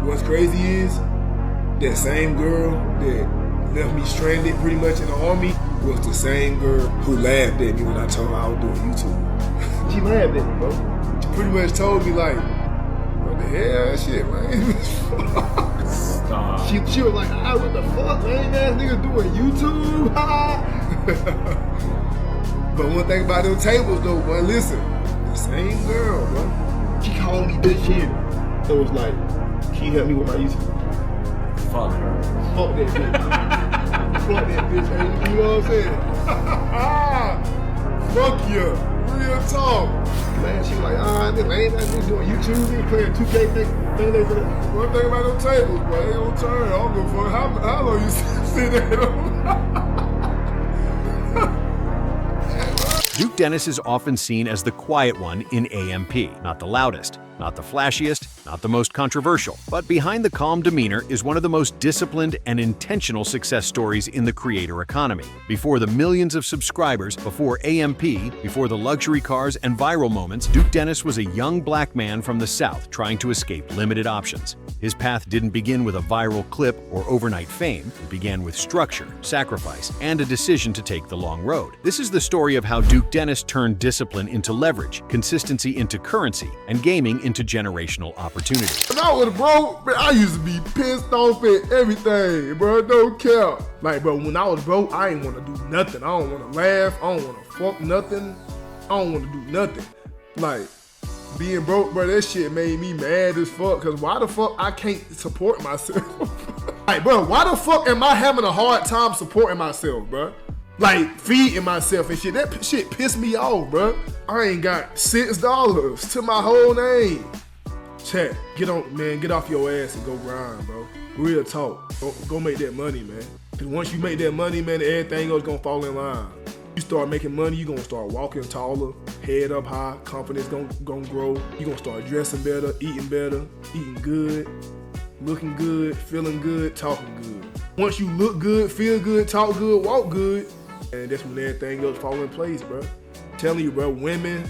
what's crazy is that same girl that left me stranded pretty much in the army was the same girl who laughed at me when I told her I was doing YouTube. She laughed at me, bro. She pretty much told me like, what the hell, that shit, man. Stop. She was like, what the fuck, lame ass nigga doing YouTube? But one thing about them tables though, boy, listen, the same girl, bro. She called me bitch shit. So it was like, can you help me with my YouTube? Fuck her. Fuck that bitch. Fuck that bitch, hey, you know what I'm saying? Fuck you. Real talk. Man, she was like, nigga, ain't that nigga doing YouTube, nigga playing 2K thing. One thing about them tables, bro, they don't turn. I don't give a fuck how long you sit there. Duke Dennis is often seen as the quiet one in AMP, not the loudest, not the flashiest, not the most controversial. But behind the calm demeanor is one of the most disciplined and intentional success stories in the creator economy. Before the millions of subscribers, before AMP, before the luxury cars and viral moments, Duke Dennis was a young black man from the South trying to escape limited options. His path didn't begin with a viral clip or overnight fame. It began with structure, sacrifice, and a decision to take the long road. This is the story of how Duke Dennis turned discipline into leverage, consistency into currency, and gaming into generational opportunity. When I was broke, man, I used to be pissed off at everything, bro. Don't care. Like, bro, when I was broke, I ain't want to do nothing. I don't want to laugh. I don't want to fuck nothing. I don't want to do nothing. Like, being broke, bro, that shit made me mad as fuck. Cause why the fuck I can't support myself? Like, bro, why the fuck am I having a hard time supporting myself, bro? Like, feeding myself and shit. That shit pissed me off, bro. I ain't got $6 to my whole name. Chat, get off your ass and go grind, bro. Real talk. Go make that money, man. Cause once you make that money, man, everything else gonna fall in line. You start making money, you gonna start walking taller, head up high, confidence gonna grow. You gonna start dressing better, eating good, looking good, feeling good, talking good. Once you look good, feel good, talk good, walk good, and that's when everything else fall in place, bro. I'm telling you, bro, women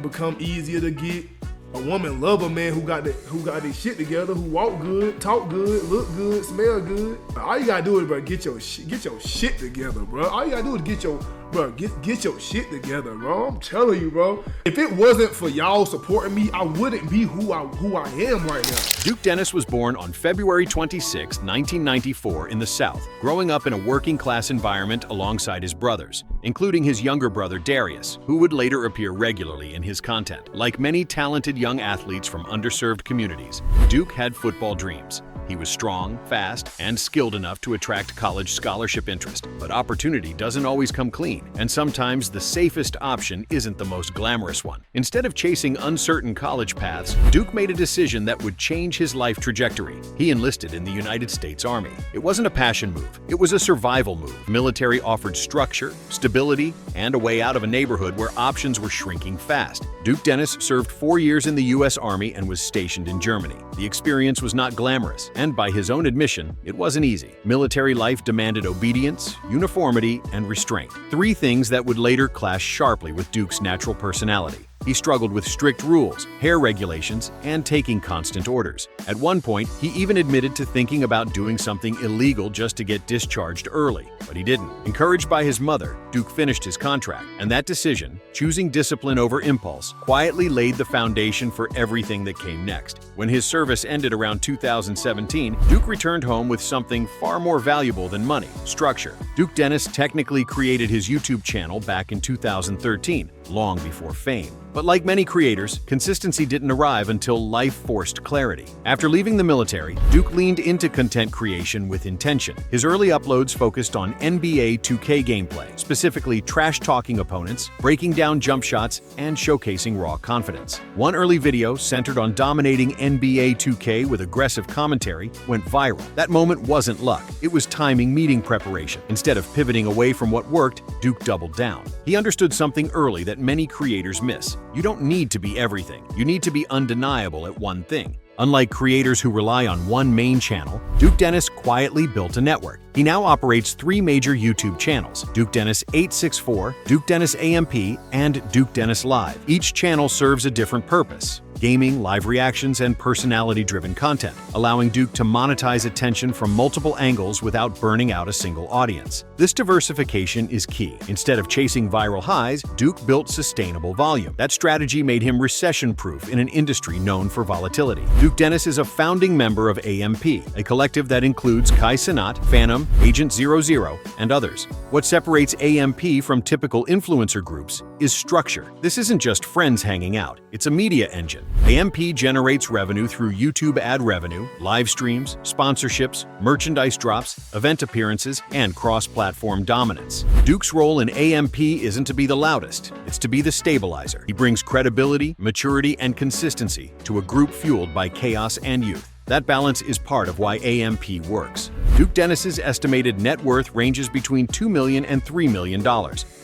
become easier to get. A woman love a man who got their shit together, who walk good, talk good, look good, smell good. All you gotta do is, bro, get your shit together, bro. All you gotta do is get your shit together, bro. I'm telling you, bro. If it wasn't for y'all supporting me, I wouldn't be who I am right now. Duke Dennis was born on February 26, 1994 in the South, growing up in a working-class environment alongside his brothers, including his younger brother Darius, who would later appear regularly in his content. Like many talented young athletes from underserved communities, Duke had football dreams. He was strong, fast, and skilled enough to attract college scholarship interest. But opportunity doesn't always come clean, and sometimes the safest option isn't the most glamorous one. Instead of chasing uncertain college paths, Duke made a decision that would change his life trajectory. He enlisted in the United States Army. It wasn't a passion move, it was a survival move. Military offered structure, stability, and a way out of a neighborhood where options were shrinking fast. Duke Dennis served 4 years in the U.S. Army and was stationed in Germany. The experience was not glamorous, and by his own admission, it wasn't easy. Military life demanded obedience, uniformity, and restraint. 3 things that would later clash sharply with Duke's natural personality. He struggled with strict rules, hair regulations, and taking constant orders. At one point, he even admitted to thinking about doing something illegal just to get discharged early, but he didn't. Encouraged by his mother, Duke finished his contract, and that decision, choosing discipline over impulse, quietly laid the foundation for everything that came next. When his service ended around 2017, Duke returned home with something far more valuable than money: structure. Duke Dennis technically created his YouTube channel back in 2013, long before fame. But like many creators, consistency didn't arrive until life forced clarity. After leaving the military, Duke leaned into content creation with intention. His early uploads focused on NBA 2K gameplay, specifically trash-talking opponents, breaking down jump shots, and showcasing raw confidence. One early video centered on dominating NBA 2K with aggressive commentary went viral. That moment wasn't luck, it was timing meeting preparation. Instead of pivoting away from what worked, Duke doubled down. He understood something early that many creators miss. You don't need to be everything. You need to be undeniable at one thing. Unlike creators who rely on one main channel, Duke Dennis quietly built a network. He now operates 3 major YouTube channels: Duke Dennis 864, Duke Dennis AMP, and Duke Dennis Live. Each channel serves a different purpose. gaming, live reactions, and personality-driven content, allowing Duke to monetize attention from multiple angles without burning out a single audience. This diversification is key. Instead of chasing viral highs, Duke built sustainable volume. That strategy made him recession-proof in an industry known for volatility. Duke Dennis is a founding member of AMP, a collective that includes Kai Cenat, Phantom, Agent 00, and others. What separates AMP from typical influencer groups is structure. This isn't just friends hanging out, it's a media engine. AMP generates revenue through YouTube ad revenue, live streams, sponsorships, merchandise drops, event appearances, and cross-platform dominance. Duke's role in AMP isn't to be the loudest, it's to be the stabilizer. He brings credibility, maturity, and consistency to a group fueled by chaos and youth. That balance is part of why AMP works. Duke Dennis's estimated net worth ranges between $2 million and $3 million,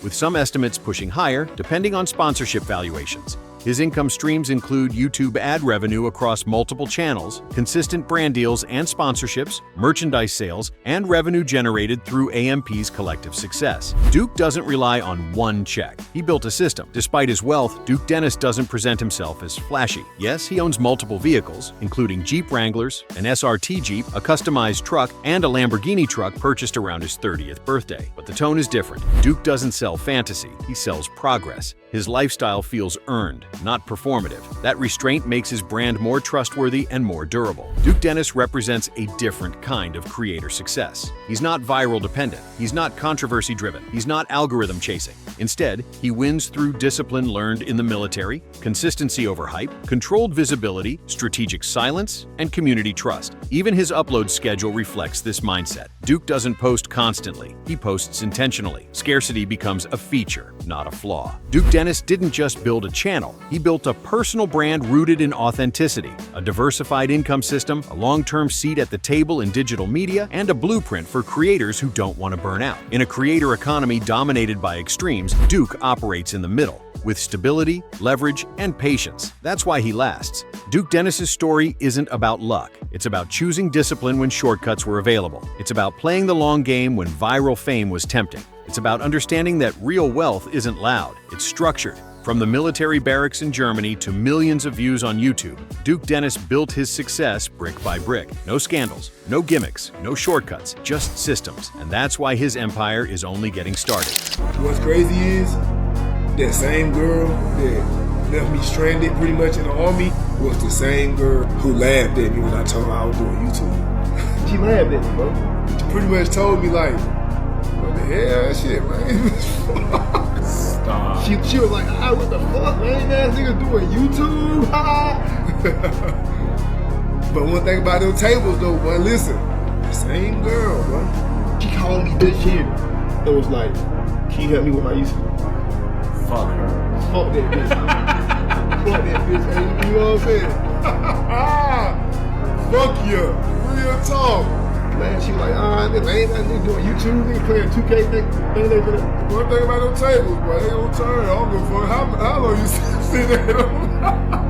with some estimates pushing higher depending on sponsorship valuations. His income streams include YouTube ad revenue across multiple channels, consistent brand deals and sponsorships, merchandise sales, and revenue generated through AMP's collective success. Duke doesn't rely on one check. He built a system. Despite his wealth, Duke Dennis doesn't present himself as flashy. Yes, he owns multiple vehicles, including Jeep Wranglers, an SRT Jeep, a customized truck, and a Lamborghini truck purchased around his 30th birthday. But the tone is different. Duke doesn't sell fantasy, he sells progress. His lifestyle feels earned, not performative. That restraint makes his brand more trustworthy and more durable. Duke Dennis represents a different kind of creator success. He's not viral dependent. He's not controversy driven. He's not algorithm chasing. Instead, he wins through discipline learned in the military, consistency over hype, controlled visibility, strategic silence, and community trust. Even his upload schedule reflects this mindset. Duke doesn't post constantly. He posts intentionally. Scarcity becomes a feature, not a flaw. Duke Dennis didn't just build a channel. He built a personal brand rooted in authenticity, a diversified income system, a long-term seat at the table in digital media, and a blueprint for creators who don't want to burn out. In a creator economy dominated by extremes, Duke operates in the middle, with stability, leverage, and patience. That's why he lasts. Duke Dennis's story isn't about luck. It's about choosing discipline when shortcuts were available. It's about playing the long game when viral fame was tempting. It's about understanding that real wealth isn't loud, it's structured. From the military barracks in Germany to millions of views on YouTube, Duke Dennis built his success brick by brick. No scandals, no gimmicks, no shortcuts, just systems. And that's why his empire is only getting started. What's crazy is, that same girl that left me stranded pretty much in the army was the same girl who laughed at me when I told her I was doing YouTube. She laughed at me, bro. She pretty much told me like, what the hell, shit, man. Stop. She was like, what the fuck, man? Ass niggas doing YouTube? But one thing about them tables though, boy, listen, the same girl, bro. She called me bitch here. It was like, can you help me with my YouTube? Fuck her. Fuck that bitch. Fuck that bitch, man. You know what I'm saying? Fuck you. Real talk. Man, she was like, nigga, ain't that nigga doing YouTube, nigga playing 2K, nigga. One thing about them tables, boy, they don't turn. I don't give a fuck how long you sit there.